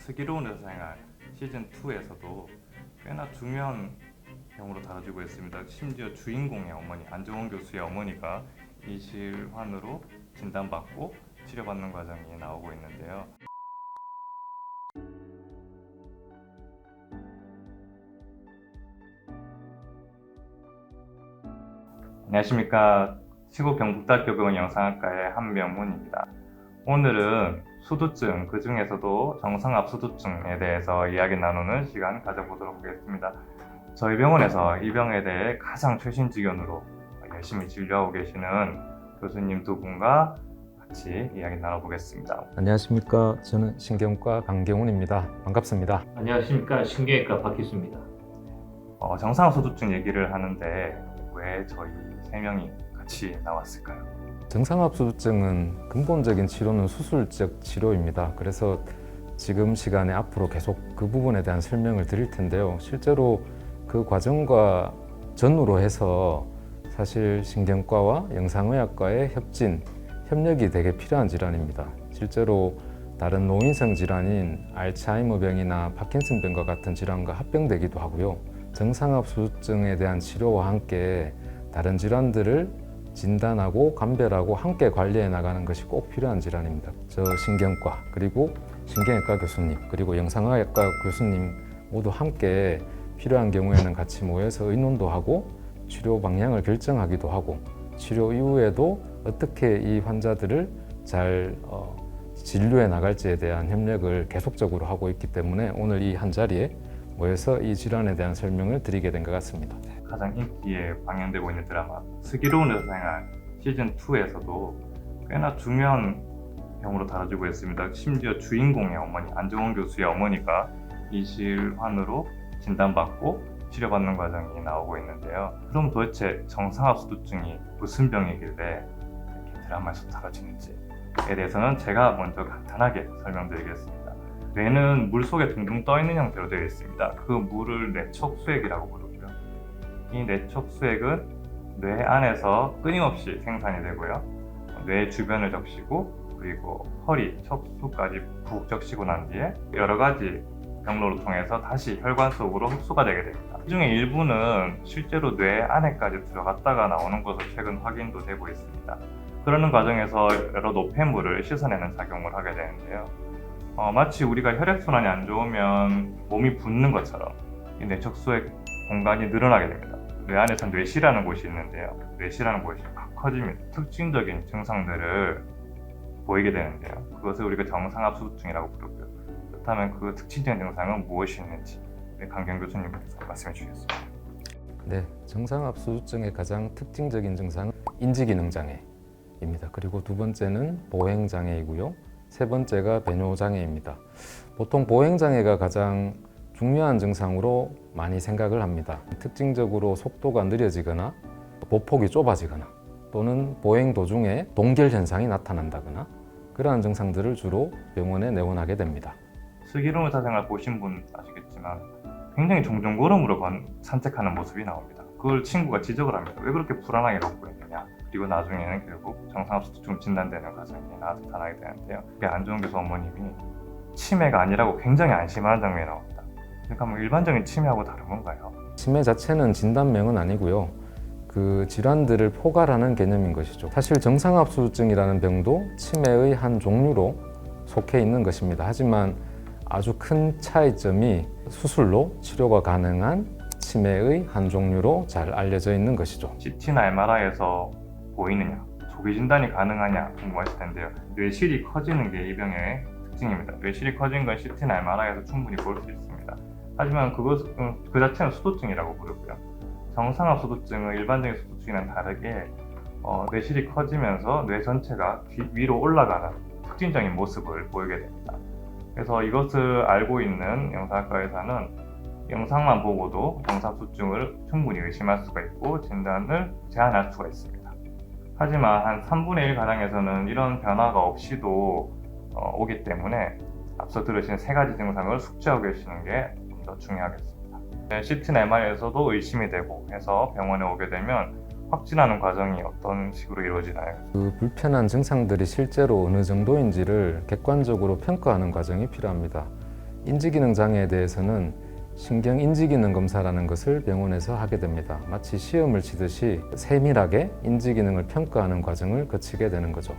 슬기로운 의사생활 시즌2에서도 꽤나 중요한 경우로 다뤄지고 있습니다. 심지어 주인공의 어머니, 안정원 교수의 어머니가 이 질환으로 진단받고 치료받는 과정이 나오고 있는데요. 안녕하십니까. 시국 경북대학교 병원 영상학과의 한명훈입니다. 오늘은 수두증, 그 중에서도 정상압수두증에 대해서 이야기 나누는 시간 가져보도록 하겠습니다. 저희 병원에서 이 병에 대해 가장 최신 지견으로 열심히 진료하고 계시는 교수님 두 분과 같이 이야기 나눠보겠습니다. 안녕하십니까. 저는 신경과 강경훈입니다. 반갑습니다. 안녕하십니까. 신경외과 박희수입니다. 정상압수두증 얘기를 하는데 왜 저희 세 명이 같이 나왔을까요? 정상압수두증은 근본적인 치료는 수술적 치료입니다. 그래서 지금 시간에 앞으로 계속 그 부분에 대한 설명을 드릴 텐데요. 실제로 그 과정과 전후로 해서 사실 신경과와 영상의학과의 협력이 되게 필요한 질환입니다. 실제로 다른 노인성 질환인 알츠하이머병이나 파킨슨병과 같은 질환과 합병되기도 하고요. 정상압수두증에 대한 치료와 함께 다른 질환들을 진단하고 감별하고 함께 관리해 나가는 것이 꼭 필요한 질환입니다. 저 신경과 그리고 신경외과 교수님 그리고 영상의학과 교수님 모두 함께 필요한 경우에는 같이 모여서 의논도 하고 치료 방향을 결정하기도 하고 치료 이후에도 어떻게 이 환자들을 잘 진료해 나갈지에 대한 협력을 계속적으로 하고 있기 때문에 오늘 이 한 자리에 모여서 이 질환에 대한 설명을 드리게 된 것 같습니다. 가장 인기에 방영되고 있는 드라마 슬기로운 의사생활 시즌2에서도 꽤나 중요한 경우로 다뤄지고 있습니다. 심지어 주인공의 어머니, 안정원 교수의 어머니가 이 질환으로 진단받고 치료받는 과정이 나오고 있는데요. 그럼 도대체 정상압수두증이 무슨 병이길래 이렇게 드라마에서 다뤄지는지에 대해서는 제가 먼저 간단하게 설명드리겠습니다. 뇌는 물 속에 둥둥 떠 있는 형태로 되어 있습니다. 그 물을 뇌척수액이라고 부르고요. 이 뇌척수액은 뇌 안에서 끊임없이 생산이 되고요. 뇌 주변을 적시고 그리고 허리, 척수까지 푹 적시고 난 뒤에 여러 가지 경로를 통해서 다시 혈관 속으로 흡수가 되게 됩니다. 이 중에 일부는 실제로 뇌 안에까지 들어갔다가 나오는 것으로 최근 확인도 되고 있습니다. 그러는 과정에서 여러 노폐물을 씻어내는 작용을 하게 되는데요. 마치 우리가 혈액순환이 안 좋으면 몸이 붓는 것처럼 이 뇌척수액 공간이 늘어나게 됩니다. 뇌 안에서 뇌시라는 곳이 있는데요. 뇌시라는 곳이 확 커집니다. 특징적인 증상들을 보이게 되는데요. 그것을 우리가 정상압수두증이라고 부르고요. 그렇다면 그 특징적인 증상은 무엇이 있는지 강경 교수님께서 말씀해 주시겠습니다. 네, 정상압수두증의 가장 특징적인 증상은 인지기능장애입니다. 그리고 두 번째는 보행장애이고요. 세 번째가 배뇨장애입니다. 보통 보행장애가 가장 중요한 증상으로 많이 생각을 합니다. 특징적으로 속도가 느려지거나 보폭이 좁아지거나 또는 보행 도중에 동결 현상이 나타난다거나 그러한 증상들을 주로 병원에 내원하게 됩니다. 슬기로운 의사생활 보신 분 아시겠지만 굉장히 종종 걸음으로 산책하는 모습이 나옵니다. 그걸 친구가 지적을 합니다. 왜 그렇게 불안하게 걷고 있느냐. 그리고 나중에는 결국 정상압수두증 진단되는 과정이 나타나게 되는데요. 그게 안정원 교수 어머님이 치매가 아니라고 굉장히 안심하는 장면이 나옵니다. 그러니까 뭐 일반적인 치매하고 다른 건가요? 치매 자체는 진단명은 아니고요. 그 질환들을 포괄하는 개념인 것이죠. 사실 정상압수두증이라는 병도 치매의 한 종류로 속해 있는 것입니다. 하지만 아주 큰 차이점이 수술로 치료가 가능한 치매의 한 종류로 잘 알려져 있는 것이죠. CT나 MRI에서 보이느냐, 조기 진단이 가능하냐 궁금하실 텐데요. 뇌실이 커지는 게 이 병의 특징입니다. 뇌실이 커진 건 CT나 MRI에서 충분히 볼 수 있습니다. 하지만 그것은 그 자체는 수두증이라고 부르고요. 정상압수두증은 일반적인 수두증이랑 다르게 뇌실이 커지면서 뇌 전체가 위로 올라가는 특징적인 모습을 보이게 됩니다. 그래서 이것을 알고 있는 영상학과 의사는 영상만 보고도 정상압수두증을 충분히 의심할 수가 있고 진단을 제한할 수가 있습니다. 하지만 한 3분의 1 가량에서는 이런 변화가 없이도 오기 때문에 앞서 들으신 세 가지 증상을 숙지하고 계시는 게 좀 더 중요하겠습니다. CT나 MRI에서도 의심이 되고 해서 병원에 오게 되면 확진하는 과정이 어떤 식으로 이루어지나요? 그 불편한 증상들이 실제로 어느 정도인지를 객관적으로 평가하는 과정이 필요합니다. 인지기능 장애에 대해서는 신경 인지기능 검사라는 것을 병원에서 하게 됩니다. 마치 시험을 치듯이 세밀하게 인지기능을 평가하는 과정을 거치게 되는 거죠.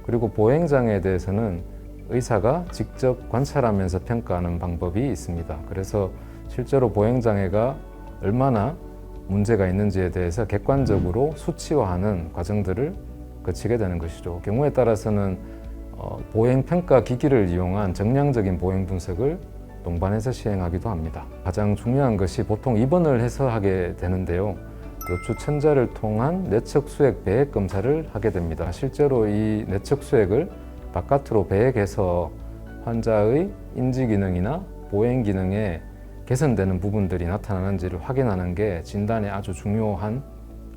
그리고 보행장애에 대해서는 의사가 직접 관찰하면서 평가하는 방법이 있습니다. 그래서 실제로 보행장애가 얼마나 문제가 있는지에 대해서 객관적으로 수치화하는 과정들을 거치게 되는 것이죠. 경우에 따라서는 보행평가 기기를 이용한 정량적인 보행 분석을 동반해서 시행하기도 합니다. 가장 중요한 것이 보통 입원을 해서 하게 되는데요. 요추천자를 통한 내측 수액 배액 검사를 하게 됩니다. 실제로 이 내측 수액을 바깥으로 배액해서 환자의 인지기능이나 보행기능에 개선되는 부분들이 나타나는지를 확인하는 게 진단에 아주 중요한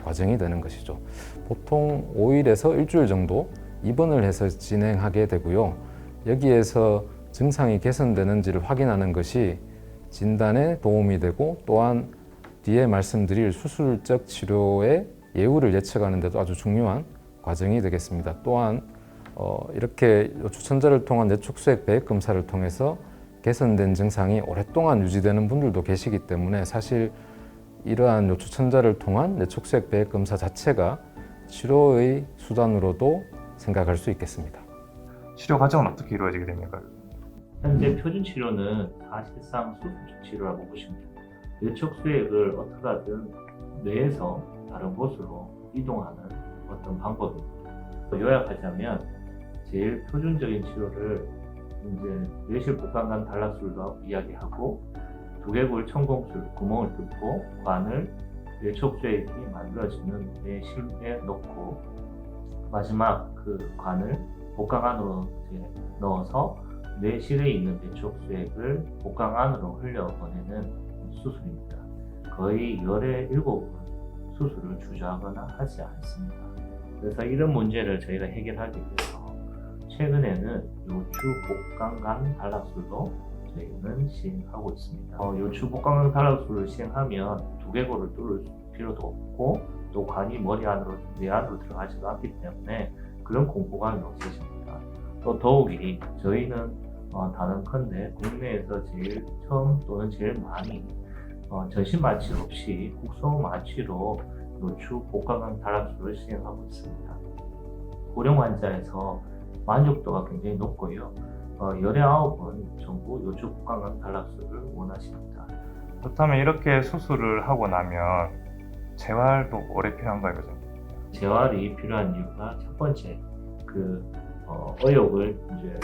과정이 되는 것이죠. 보통 5일에서 일주일 정도 입원을 해서 진행하게 되고요. 여기에서 증상이 개선되는지를 확인하는 것이 진단에 도움이 되고 또한 뒤에 말씀드릴 수술적 치료의 예후를 예측하는 데도 아주 중요한 과정이 되겠습니다. 또한 이렇게 요추천자를 통한 내축수액 배액 검사를 통해서 개선된 증상이 오랫동안 유지되는 분들도 계시기 때문에 사실 이러한 요추천자를 통한 내축수액 배액 검사 자체가 치료의 수단으로도 생각할 수 있겠습니다. 치료 과정은 어떻게 이루어지게 됩니까? 현재 표준 치료는 사실상 수술적 치료라고 보시면 됩니다. 내적 수액을 어떻게 하든 뇌에서 다른 곳으로 이동하는 어떤 방법입니다. 요약하자면 제일 표준적인 치료를 이제 뇌실 복강간 단락술로 이야기하고 두개골 천공술 구멍을 뚫고 관을 뇌촉 수액이 만들어지는 뇌실에 넣고 마지막 그 관을 복강 안으로 이제 넣어서 뇌실에 있는 뇌촉 수액을 복강 안으로 흘려보내는 수술입니다. 거의 열의 7번 수술을 주저하거나 하지 않습니다. 그래서 이런 문제를 저희가 해결하기 위해서 최근에는 요추 복강간 단락술로 저희는 시행하고 있습니다. 요추 복강간 단락술을 시행하면 두개골을 뚫을 필요도 없고 또 관이 머리 안으로 뇌 안으로 들어가지도 않기 때문에 그런 공포감이 없어집니다. 또 더욱이 저희는 단언컨대 국내에서 제일 처음 또는 제일 많이 전신 마취 없이 국소 마취로 요추 복강간 단락술을 시행하고 있습니다. 고령 환자에서 만족도가 굉장히 높고요. 열의 9번 전부 요추 복강간 단락술을 원하십니다. 그렇다면 이렇게 수술을 하고 나면 재활도 오래 필요한가요? 그죠? 재활이 필요한 이유가 첫 번째 의욕을 이제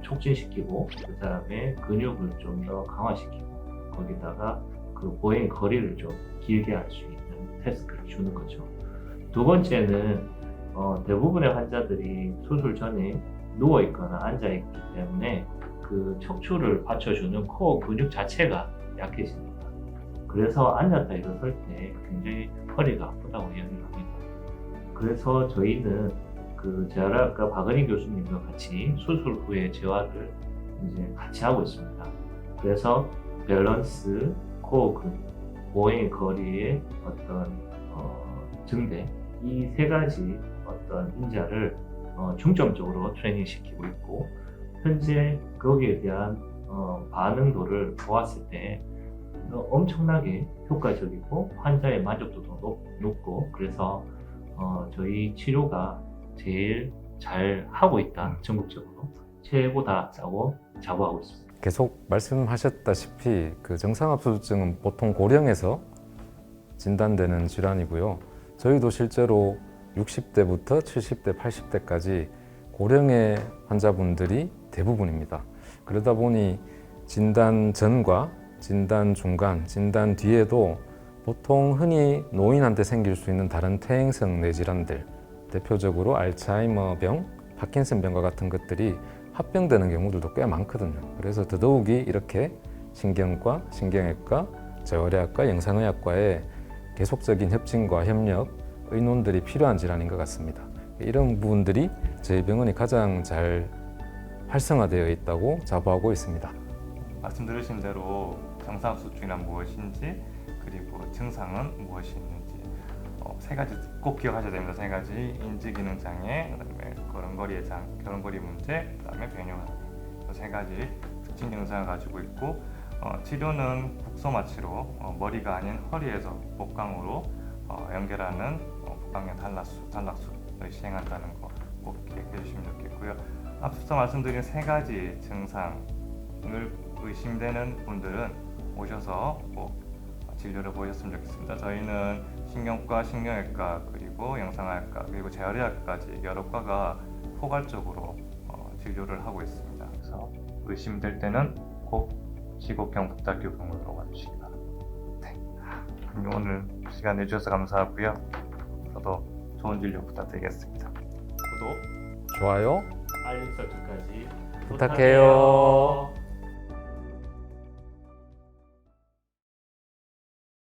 촉진시키고 그 다음에 근육을 좀 더 강화시키고 거기다가 그 보행 거리를 좀 길게 할 수 있는 태스크를 주는 거죠. 두 번째는 대부분의 환자들이 수술 전에 누워 있거나 앉아 있기 때문에 그 척추를 받쳐주는 코어 근육 자체가 약해집니다. 그래서 앉았다 일어설 때 굉장히 허리가 아프다고 이야기를 합니다. 그래서 저희는 그 재활학과 박은희 교수님과 같이 수술 후에 재활을 이제 같이 하고 있습니다. 그래서 밸런스, 코어 근육, 보행 거리의 어떤 증대 이 세 가지 어떤 인자를 중점적으로 트레이닝 시키고 있고 현재 거기에 대한 반응도를 보았을 때 엄청나게 효과적이고 환자의 만족도도 높고 그래서 저희 치료가 제일 잘 하고 있다 전국적으로 최고다라고 자부하고 있습니다. 계속 말씀하셨다시피 그 정상압수증은 보통 고령에서 진단되는 질환이고요. 저희도 실제로 60대부터 70대, 80대까지 고령의 환자분들이 대부분입니다. 그러다 보니 진단 전과 진단 중간, 진단 뒤에도 보통 흔히 노인한테 생길 수 있는 다른 퇴행성 뇌질환들, 대표적으로 알츠하이머병, 파킨슨병과 같은 것들이 합병되는 경우들도 꽤 많거든요. 그래서 더더욱이 이렇게 신경과, 신경외과, 재활의학과, 영상의학과의 계속적인 협진과 협력, 의논들이 필요한 질환인 것 같습니다. 이런 부분들이 저희 병원이 가장 잘 활성화되어 있다고 자부하고 있습니다. 말씀 들으신 대로 정상수증이란 무엇인지 그리고 증상은 무엇이 있는지 세 가지 꼭 기억하셔야 됩니다. 세 가지 인지기능 장애, 그다음에 걸음걸이 문제, 그다음에 변형한 세 가지 특징 증상을 가지고 있고 치료는 국소마취로 머리가 아닌 허리에서 복강으로 연결하는 복강면 단락술을 시행한다는 거 꼭 기억해 주시면 좋겠고요. 앞서 말씀드린 세 가지 증상을 의심되는 분들은 오셔서 꼭 진료를 보셨으면 좋겠습니다. 저희는 신경과, 식료외과, 그리고 영상의학과, 그리고 재활의학까지 여러 과가 포괄적으로 진료를 하고 있습니다. 그래서 의심될 때는 꼭 시곡경북대학교 병원으로 와주시기 바랍니다. 네. 그럼 오늘 시간 내주셔서 감사하고요. 저도 좋은 진료 부탁드리겠습니다. 구독, 좋아요 알림 설정까지 부탁해요.